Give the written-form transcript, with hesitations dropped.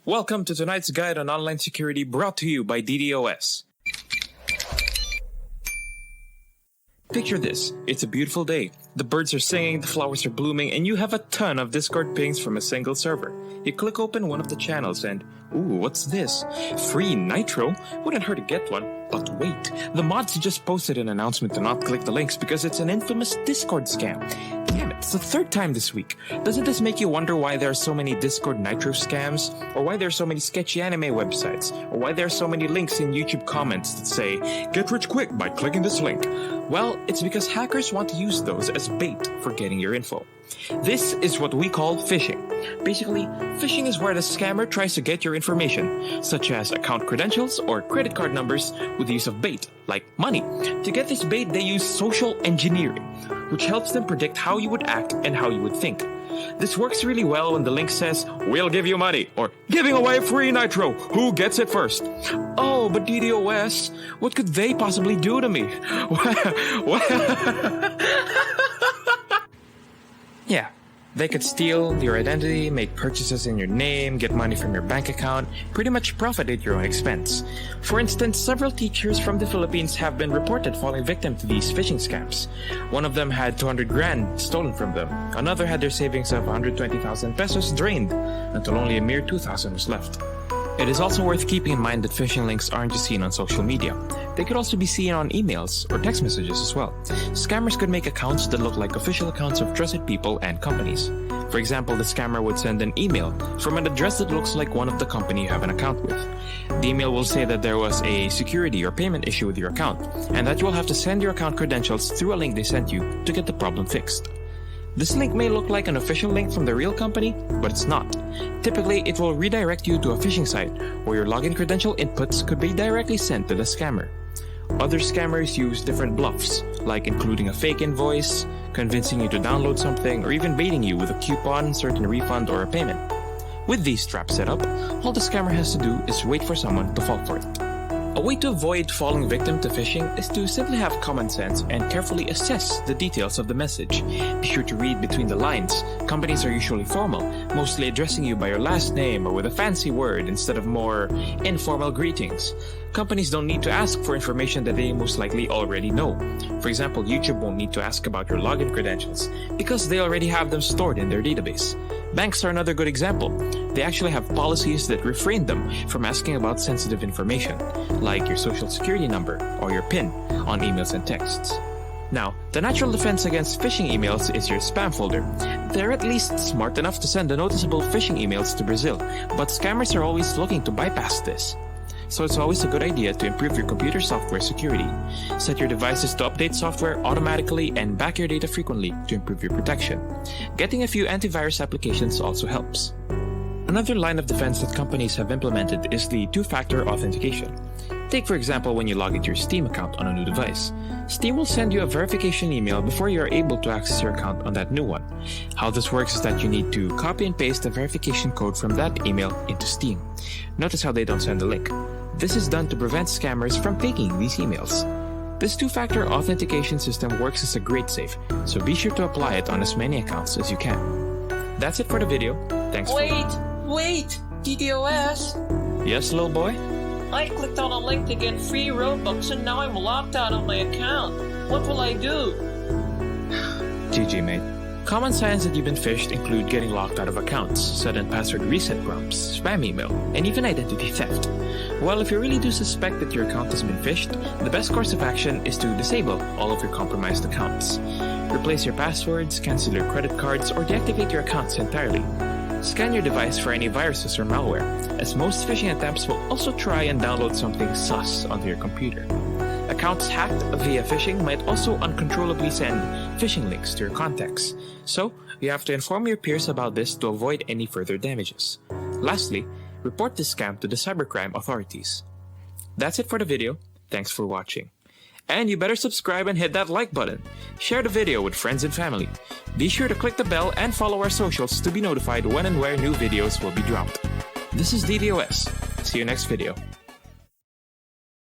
Welcome to tonight's guide on online security brought to you by D.D.O.S. Picture this. It's a beautiful day. The birds are singing, the flowers are blooming, and you have a ton of Discord pings from a single server. You click open one of the channels and, ooh, what's this? Free Nitro? Wouldn't hurt to get one. But wait, the mods just posted an announcement to not click the links because it's an infamous Discord scam. Damn it, it's the third time this week. Doesn't this make you wonder why there are so many Discord Nitro scams? Or why there are so many sketchy anime websites? Or why there are so many links in YouTube comments that say, get rich quick by clicking this link? Well, it's because hackers want to use those as bait for getting your info. This is what we call phishing. Basically, phishing is where the scammer tries to get your information, such as account credentials or credit card numbers, with the use of bait, like money. To get this bait, they use social engineering, which helps them predict how you would act and how you would think. This works really well when the link says, we'll give you money, or giving away free Nitro, who gets it first? Oh, but D.D.O.S, what could they possibly do to me? Yeah, they could steal your identity, make purchases in your name, get money from your bank account, pretty much profit at your own expense. For instance, several teachers from the Philippines have been reported falling victim to these phishing scams. One of them had 200 grand stolen from them. Another had their savings of 120,000 pesos drained, until only a mere 2,000 was left. It is also worth keeping in mind that phishing links aren't just seen on social media. They could also be seen on emails or text messages as well. Scammers could make accounts that look like official accounts of trusted people and companies. For example, the scammer would send an email from an address that looks like one of the company you have an account with. The email will say that there was a security or payment issue with your account, and that you will have to send your account credentials through a link they sent you to get the problem fixed. This link may look like an official link from the real company, but it's not. Typically, it will redirect you to a phishing site where your login credential inputs could be directly sent to the scammer. Other scammers use different bluffs, like including a fake invoice, convincing you to download something, or even baiting you with a coupon, certain refund, or a payment. With these traps set up, all the scammer has to do is wait for someone to fall for it. A way to avoid falling victim to phishing is to simply have common sense and carefully assess the details of the message. Be sure to read between the lines. Companies are usually formal, mostly addressing you by your last name or with a fancy word instead of more informal greetings. Companies don't need to ask for information that they most likely already know. For example, YouTube won't need to ask about your login credentials because they already have them stored in their database. Banks are another good example. They actually have policies that refrain them from asking about sensitive information, like your social security number or your PIN, on emails and texts. Now, the natural defense against phishing emails is your spam folder. They're at least smart enough to send the noticeable phishing emails to Brazil, but scammers are always looking to bypass this. So it's always a good idea to improve your computer software security. Set your devices to update software automatically and back your data frequently to improve your protection. Getting a few antivirus applications also helps. Another line of defense that companies have implemented is the two-factor authentication. Take for example when you log into your Steam account on a new device. Steam will send you a verification email before you are able to access your account on that new one. How this works is that you need to copy and paste the verification code from that email into Steam. Notice how they don't send the link. This is done to prevent scammers from faking these emails. This two-factor authentication system works as a great safe, so be sure to apply it on as many accounts as you can. That's it for the video. Thanks Wait! D.D.O.S? Yes, little boy? I clicked on a link to get free Robux and now I'm locked out of my account. What will I do? GG, mate. Common signs that you've been phished include getting locked out of accounts, sudden password reset prompts, spam email, and even identity theft. Well, if you really do suspect that your account has been phished, the best course of action is to disable all of your compromised accounts. Replace your passwords, cancel your credit cards, or deactivate your accounts entirely. Scan your device for any viruses or malware, as most phishing attempts will also try and download something sus onto your computer. Accounts hacked via phishing might also uncontrollably send phishing links to your contacts, so you have to inform your peers about this to avoid any further damages. Lastly, report this scam to the cybercrime authorities. That's it for the video. Thanks for watching. And you better subscribe and hit that like button. Share the video with friends and family. Be sure to click the bell and follow our socials to be notified when and where new videos will be dropped. This is D.D.O.S. See you next video.